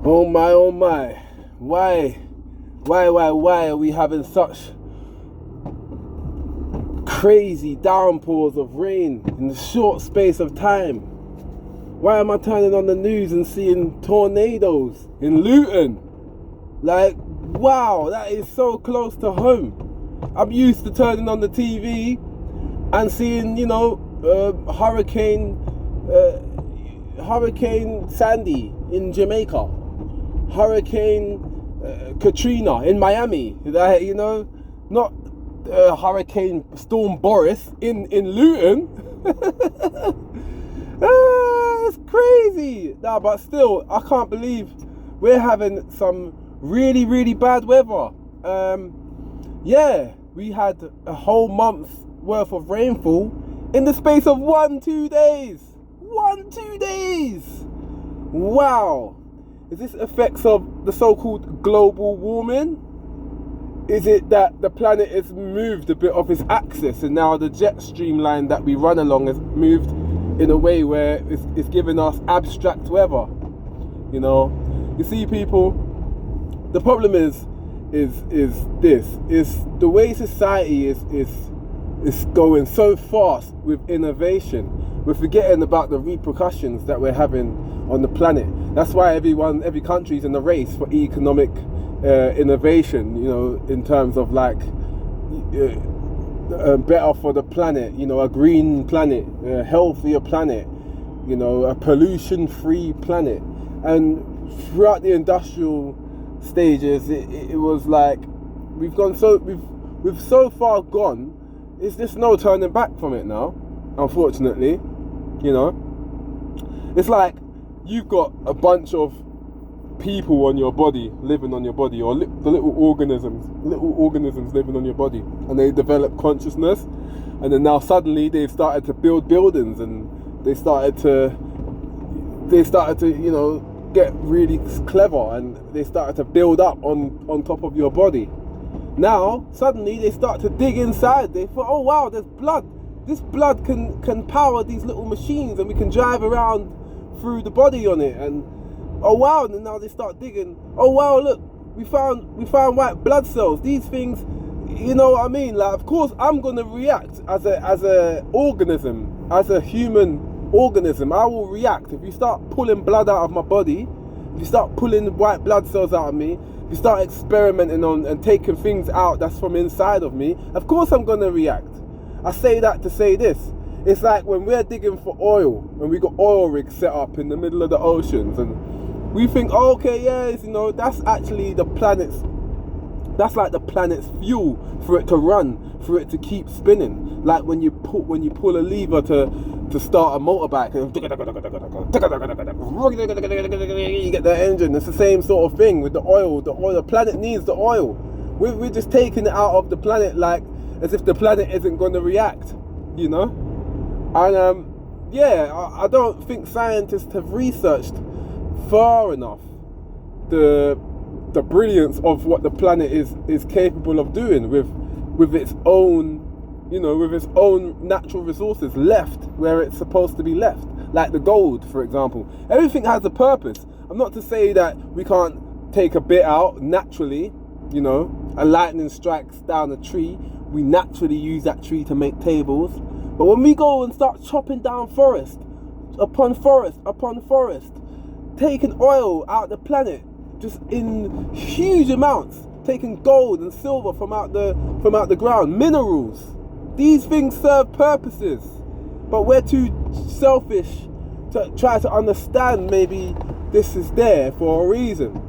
Oh my. Why are we having such crazy downpours of rain in a short space of time? Why am I turning on the news and seeing tornadoes in Luton? Like, wow, that is so close to home. I'm used to turning on the TV and seeing, Hurricane Sandy in Jamaica, Hurricane Katrina in Miami, not Hurricane Storm Boris in Luton. It's crazy. Nah, but still, I can't believe we're having some really, really bad weather. We had a whole month's worth of rainfall in the space of 1-2 days. 1-2 days. Wow. Is this effects of the so-called global warming? Is it that the planet has moved a bit of its axis and now the jet streamline that we run along has moved in a way where it's giving us abstract weather? You see, people, the problem is the way society is going so fast with innovation. We're forgetting about the repercussions that we're having on the planet. That's why every country's in the race for economic innovation, in terms of better for the planet, a green planet, a healthier planet, a pollution-free planet. And throughout the industrial stages, it was like we've so far gone. It's just no turning back from it now, unfortunately. It's like you've got a bunch of people on your body, living on your body, or the little organisms living on your body, and they develop consciousness, and then now suddenly they've started to build buildings, and they started to get really clever, and they started to build up on top of your body. Now suddenly they start to dig inside. They thought, oh wow, there's blood. This blood can power these little machines, and we can drive around through the body on it. And oh wow, and now they start digging. Oh wow, look, we found white blood cells. These things, you know what I mean? Like, of course I'm gonna react as a organism, as a human organism. I will react if you start pulling blood out of my body, if you start pulling white blood cells out of me, if you start experimenting on and taking things out that's from inside of me. Of course I'm gonna react. I say that to say this. It's like when we're digging for oil, and we got oil rigs set up in the middle of the oceans, and we think, oh, okay, yes, that's actually the planet's, that's like the planet's fuel for it to run, for it to keep spinning. Like when you pull a lever to start a motorbike, and you get the engine. It's the same sort of thing with the oil. The planet needs the oil. We're just taking it out of the planet, like as if the planet isn't going to react, And I don't think scientists have researched far enough the brilliance of what the planet is capable of doing with its own, with its own natural resources left where it's supposed to be left, like the gold, for example. Everything has a purpose. I'm not to say that we can't take a bit out naturally. A lightning strikes down a tree, we naturally use that tree to make tables. But when we go and start chopping down forest upon forest upon forest, taking oil out of the planet just in huge amounts, taking gold and silver from out the ground, minerals, these things serve purposes, but we're too selfish to try to understand maybe this is there for a reason.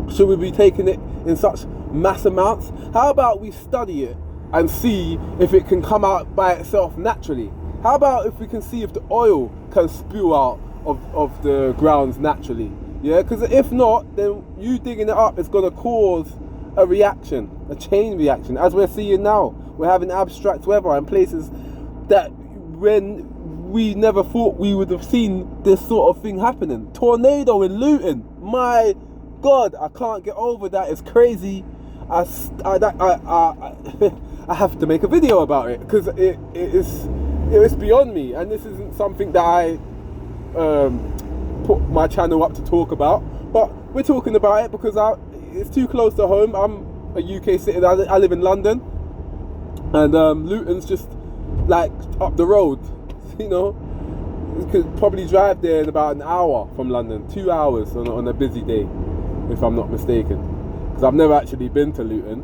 Should we be taking it in such mass amounts? How about we study it and see if it can come out by itself naturally? How about if we can see if the oil can spew out of the grounds naturally? Yeah, because if not, then you digging it up is going to cause a reaction, a chain reaction, as we're seeing now. We're having abstract weather in places that when we never thought we would have seen this sort of thing happening. Tornado in Luton, my God, I can't get over that. It's crazy. I have to make a video about it because it's beyond me, and this isn't something that I put my channel up to talk about, But we're talking about it because it's too close to home. I'm a UK citizen. I live in London, and Luton's just like up the road. You know, you could probably drive there in about an hour from London, 2 hours on a busy day, if I'm not mistaken. Because I've never actually been to Luton.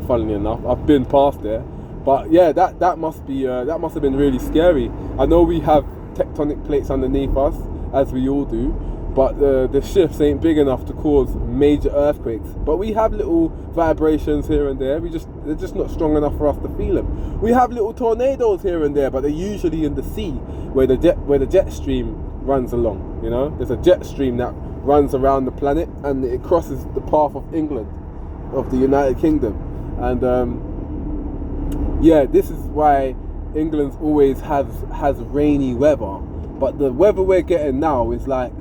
Funnily enough, I've been past there, but yeah, that must have been really scary. I know we have tectonic plates underneath us, as we all do, but the shifts ain't big enough to cause major earthquakes. But we have little vibrations here and there. They're just not strong enough for us to feel them. We have little tornadoes here and there, but they're usually in the sea, where the jet stream runs along. You know, there's a jet stream that runs around the planet, and it crosses the path of England, of the United Kingdom. And yeah, this is why England always has rainy weather, but the weather we're getting now is like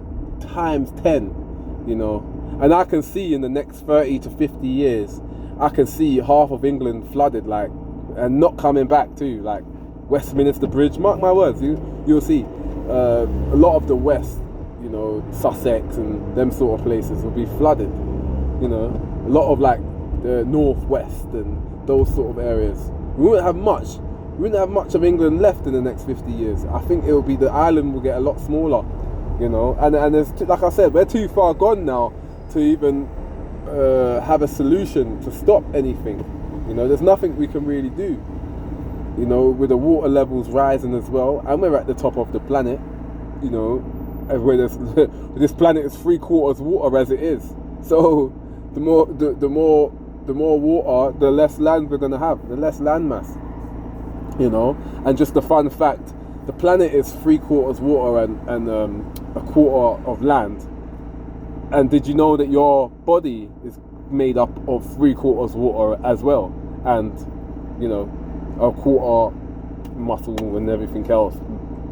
times 10, you know. And I can see in the next 30 to 50 years, I can see half of England flooded, like, and not coming back too, like Westminster Bridge. Mark my words, you'll see a lot of the west, you know, Sussex and them sort of places will be flooded. You know, a lot of like the northwest and those sort of areas. We wouldn't have much of England left in the next 50 years. I think it will be, the island will get a lot smaller, you know. And there's, like I said, we're too far gone now to even have a solution to stop anything. You know, there's nothing we can really do. You know, with the water levels rising as well, and we're at the top of the planet. You know, where this planet is 3/4 water as it is. So the more water, the less land we're going to have, the less land mass, you know. And just the fun fact, the planet is 3/4 water and 1/4 of land. And did you know that your body is made up of 3/4 water as well? And, you know, 1/4 muscle and everything else,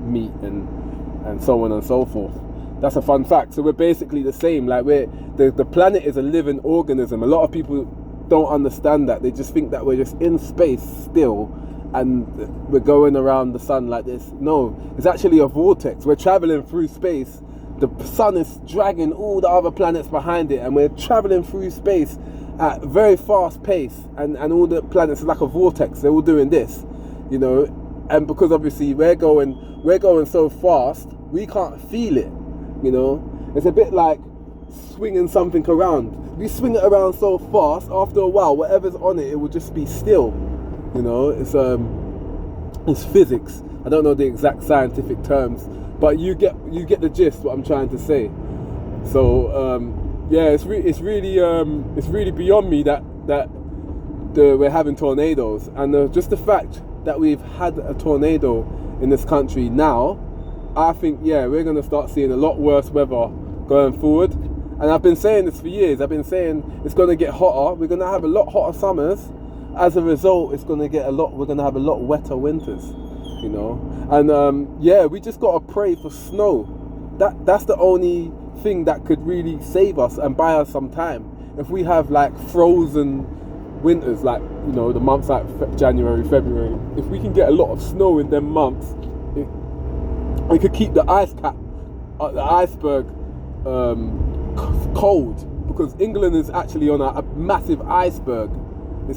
meat and so on and so forth. That's a fun fact. So we're basically the same. Like the planet is a living organism. A lot of people don't understand that. They just think that we're just in space still and we're going around the sun like this. No, it's actually a vortex. We're traveling through space. The sun is dragging all the other planets behind it, and we're traveling through space at a very fast pace, and all the planets are like a vortex. They're all doing this, you know. And because obviously we're going so fast, we can't feel it, you know. It's a bit like swinging something around. We swing it around so fast, after a while, whatever's on it, it will just be still. You know, it's physics. I don't know the exact scientific terms, but you get the gist what I'm trying to say. So yeah, it's really beyond me that we're having tornadoes, and just the fact that we've had a tornado in this country now, I think, yeah, we're going to start seeing a lot worse weather going forward. And I've been saying this for years. I've been saying it's going to get hotter. We're going to have a lot hotter summers. As a result, we're going to have a lot wetter winters, you know. And yeah, we just got to pray for snow. That's the only thing that could really save us and buy us some time. If we have like frozen winters, like, you know, the months like January, February, if we can get a lot of snow in them months, it could keep the the iceberg cold, because England is actually on a massive iceberg,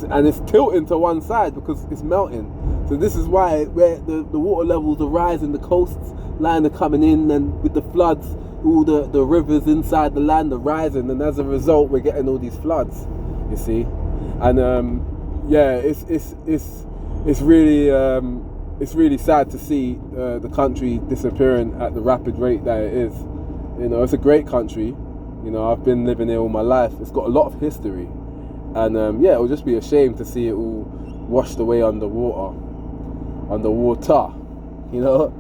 and it's tilting to one side because it's melting. So this is why where the water levels are rising, the coasts line are coming in, and with the floods, all the rivers inside the land are rising, and as a result we're getting all these floods, you see. And yeah, it's really sad to see the country disappearing at the rapid rate that it is. You know, it's a great country. You know, I've been living here all my life. It's got a lot of history, and yeah, it would just be a shame to see it all washed away underwater. You know.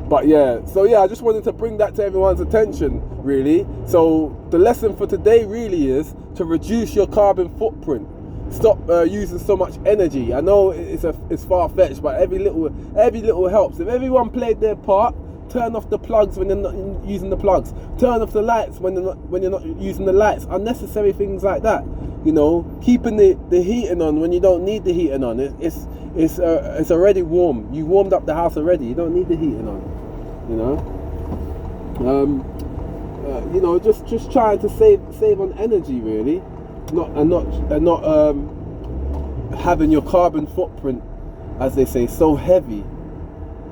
But yeah, so yeah, I just wanted to bring that to everyone's attention, really. So the lesson for today really is to reduce your carbon footprint. Stop using so much energy. I know it's far-fetched, but every little helps. If everyone played their part, turn off the plugs when they're not using the plugs. Turn off the lights when you're not using the lights. Unnecessary things like that. You know, keeping the heating on when you don't need the heating on. It's already warm. You warmed up the house already. You don't need the heating on. You know. you know, just trying to save on energy, really, not having your carbon footprint, as they say, so heavy,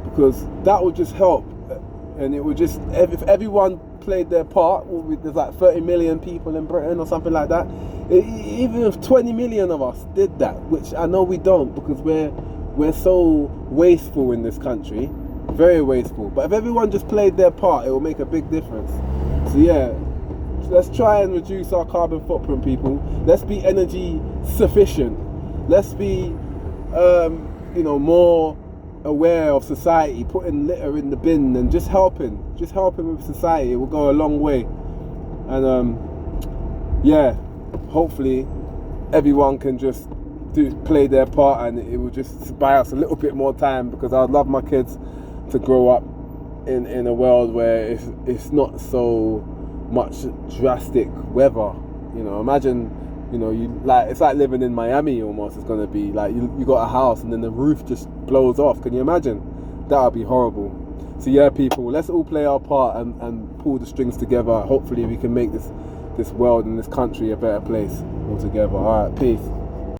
because that would just help, and it would just, if everyone played their part, there's like 30 million people in Britain or something like that. Even if 20 million of us did that, which I know we don't, because we're so wasteful in this country, very wasteful. But if everyone just played their part, it will make a big difference. So yeah, let's try and reduce our carbon footprint, people. Let's be energy sufficient. Let's be, you know, more aware of society, putting litter in the bin and just helping with society. It will go a long way. And yeah, hopefully everyone can just play their part, and it will just buy us a little bit more time, because I'd love my kids to grow up in a world where it's not so much drastic weather. You know, imagine, you know, it's like living in Miami almost. It's gonna be like you got a house and then the roof just blows off. Can you imagine? That would be horrible. So yeah, people, let's all play our part and pull the strings together. Hopefully we can make this world and this country a better place altogether. All right, peace.